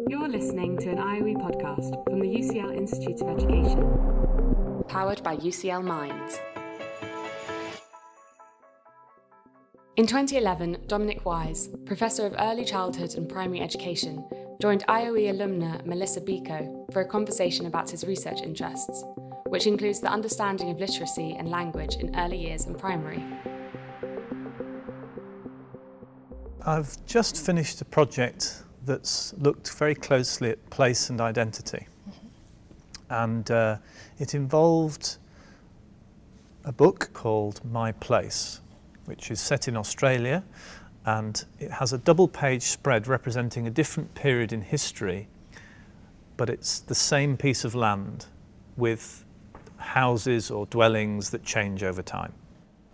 You're listening to an IOE podcast from the UCL Institute of Education, powered by UCL Minds. In 2011, Dominic Wyse, Professor of Early Childhood and Primary Education, joined IOE alumna Melissa Beeko for a conversation about his research interests, which includes the understanding of literacy and language in early years and primary. I've just finished a project that's looked very closely at place and identity. And it involved a book called My Place, which is set in Australia, and it has a double-page spread representing a different period in history, but it's the same piece of land with houses or dwellings that change over time.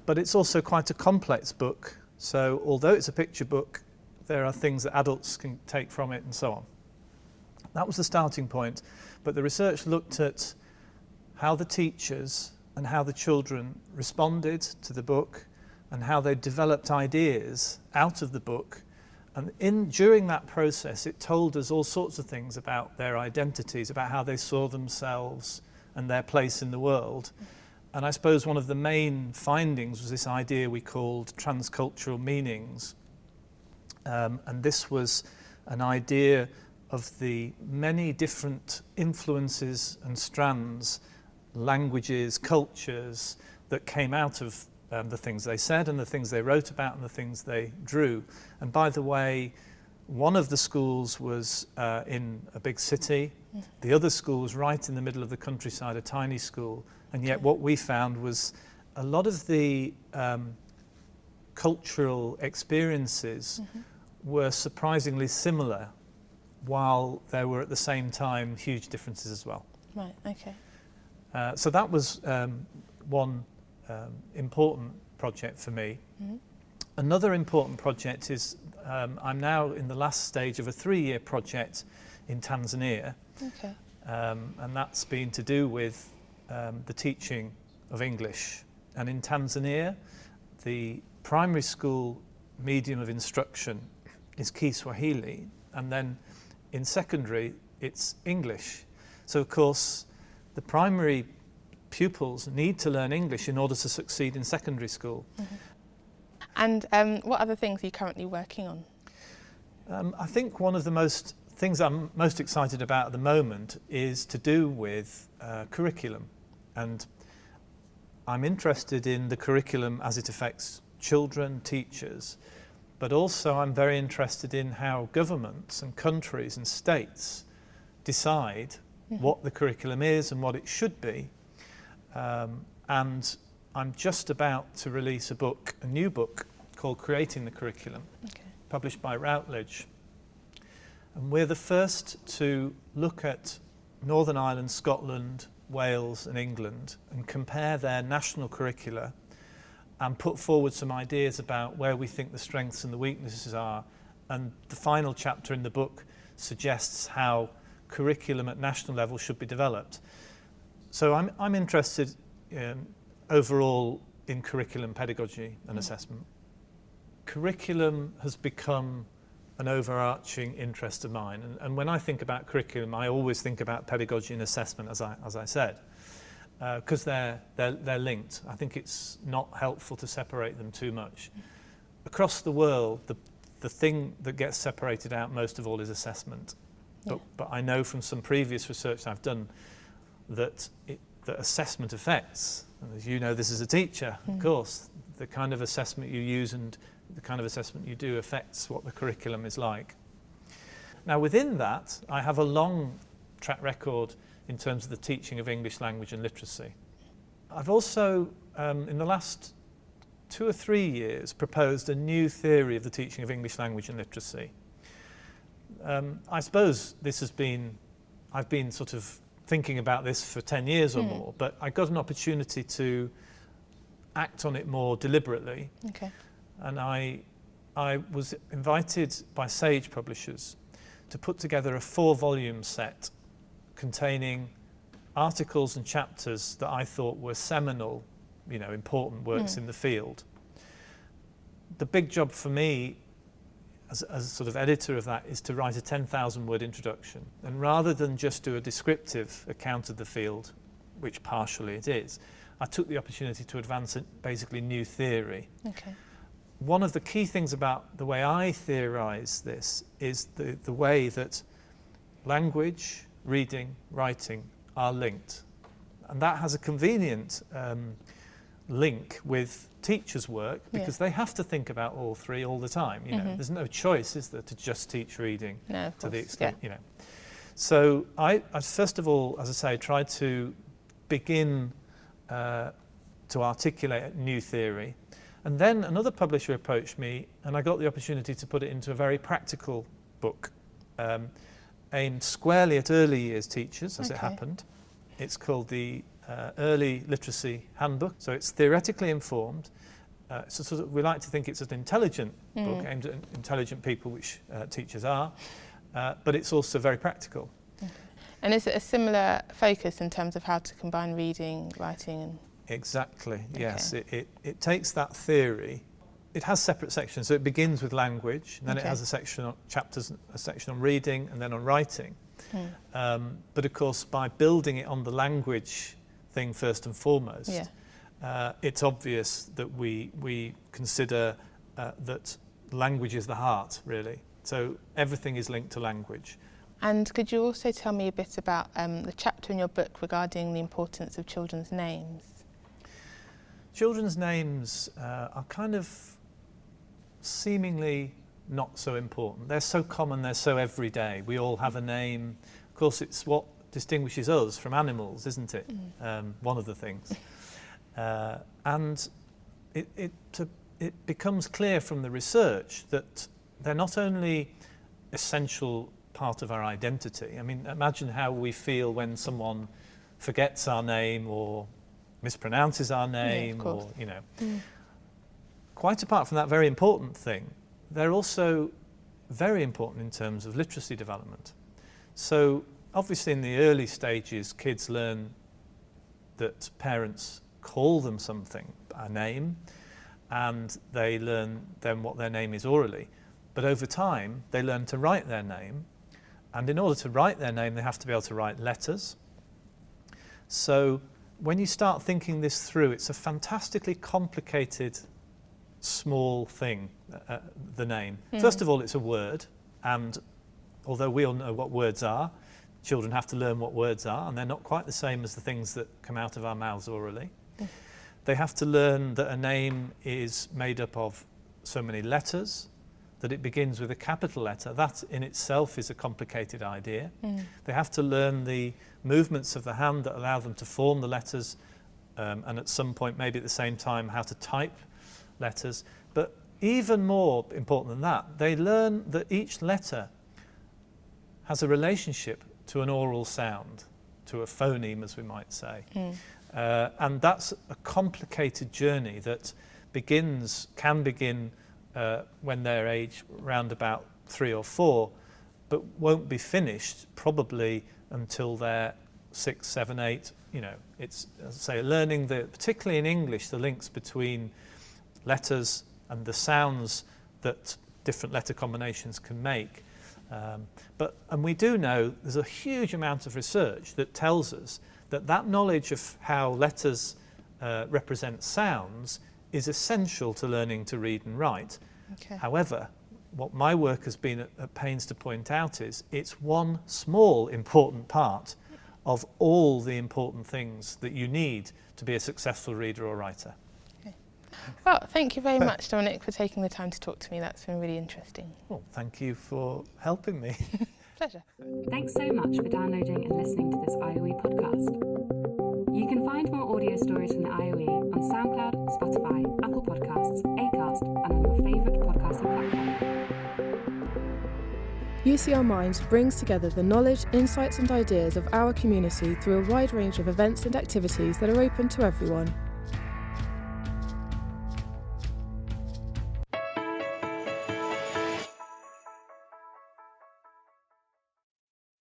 But it's also quite a complex book, so although it's a picture book, there are things that adults can take from it and so on. That was the starting point, but the research looked at how the teachers and how the children responded to the book and how they developed ideas out of the book. And during that process, it told us all sorts of things about their identities, about how they saw themselves and their place in the world. And I suppose one of the main findings was this idea we called transcultural meanings. And this was an idea of the many different influences and strands, languages, cultures that came out of the things they said and the things they wrote about and the things they drew. And by the way, one of the schools was in a big city. The other school was right in the middle of the countryside, a tiny school. And yet what we found was a lot of the cultural experiences were surprisingly similar, while there were at the same time huge differences as well. Right, okay. So that was one important project for me. Another important project is I'm now in the last stage of a 3-year project in Tanzania. Okay. And that's been to do with the teaching of English. And in Tanzania, the primary school medium of instruction is Kiswahili, and then in secondary it's English. So of course the primary pupils need to learn English in order to succeed in secondary school. And what other things are you currently working on? I think one of the things I'm most excited about at the moment is to do with curriculum. And I'm interested in the curriculum as it affects children, teachers, but also I'm very interested in how governments and countries and states decide what the curriculum is and what it should be. And I'm just about to release a new book called Creating the Curriculum, published by Routledge. And we're the first to look at Northern Ireland, Scotland, Wales and England and compare their national curricula and put forward some ideas about where we think the strengths and the weaknesses are. And the final chapter in the book suggests how curriculum at national level should be developed. So I'm interested overall in curriculum pedagogy and assessment. Curriculum has become an overarching interest of mine. And when I think about curriculum, I always think about pedagogy and assessment, as I said, because they're linked. I think it's not helpful to separate them too much. Across the world, the thing that gets separated out most of all is assessment. But I know from some previous research I've done that assessment affects, and as you know this as a teacher, of course, the kind of assessment you use and the kind of assessment you do affects what the curriculum is like. Now within that, I have a long track record in terms of the teaching of English language and literacy. I've also, in the last 2 or 3 years, proposed a new theory of the teaching of English language and literacy. I suppose I've been sort of thinking about this for 10 years or more, but I got an opportunity to act on it more deliberately. And I was invited by Sage Publishers to put together a 4-volume set containing articles and chapters that I thought were seminal, important works in the field. The big job for me as sort of editor of that, is to write a 10,000 word introduction. And rather than just do a descriptive account of the field, which partially it is, I took the opportunity to advance basically new theory. Okay. One of the key things about the way I theorise this is the way that language, reading, writing are linked. And that has a convenient link with teachers' work, because they have to think about all three all the time. You know, there's no choice, is there, to just teach reading to the extent, you know. So I first of all, as I say, tried to begin to articulate new theory. And then another publisher approached me, and I got the opportunity to put it into a very practical book, aimed squarely at early years teachers, as it happened. It's called the Early Literacy Handbook. So it's theoretically informed. So sort of, we like to think it's an intelligent book aimed at intelligent people, which teachers are, but it's also very practical. And is it a similar focus in terms of how to combine reading, writing and... Exactly, yes. It takes that theory. It has separate sections, so it begins with language, and then it has a section on chapters, a section on reading, and then on writing. But of course, by building it on the language thing first and foremost, it's obvious that we consider that language is the heart, really. So everything is linked to language. And could you also tell me a bit about the chapter in your book regarding the importance of children's names? Children's names are kind of seemingly not so important. They're so common, they're so everyday. We all have a name. Of course, it's what distinguishes us from animals, isn't it? One of the things. And it becomes clear from the research that they're not only essential part of our identity. I mean, imagine how we feel when someone forgets our name or mispronounces our name, or, you know. Quite apart from that very important thing, they're also very important in terms of literacy development. So obviously in the early stages, kids learn that parents call them something, a name, and they learn then what their name is orally. But over time, they learn to write their name, and in order to write their name, they have to be able to write letters. So when you start thinking this through, it's a fantastically complicated, small thing, the name. First of all, it's a word, and although we all know what words are, children have to learn what words are, and they're not quite the same as the things that come out of our mouths orally. They have to learn that a name is made up of so many letters, that it begins with a capital letter. That in itself is a complicated idea. They have to learn the movements of the hand that allow them to form the letters, and at some point, maybe at the same time, how to type letters. But even more important than that, they learn that each letter has a relationship to an oral sound, to a phoneme, as we might say. And that's a complicated journey that can begin when they're aged round about 3 or 4, but won't be finished probably until they're 6, 7, 8. You know, it's, as I say, learning particularly in English, the links between letters and the sounds that different letter combinations can make. And we do know there's a huge amount of research that tells us that knowledge of how letters represent sounds is essential to learning to read and write. However, what my work has been at pains to point out is it's one small important part of all the important things that you need to be a successful reader or writer. Well, thank you very much, Dominic, for taking the time to talk to me. That's been really interesting. Well, thank you for helping me. Pleasure. Thanks so much for downloading and listening to this IOE podcast. You can find more audio stories from the IOE on SoundCloud, Spotify, Apple Podcasts, Acast, and on your favourite podcasting platform. UCL Minds brings together the knowledge, insights and ideas of our community through a wide range of events and activities that are open to everyone.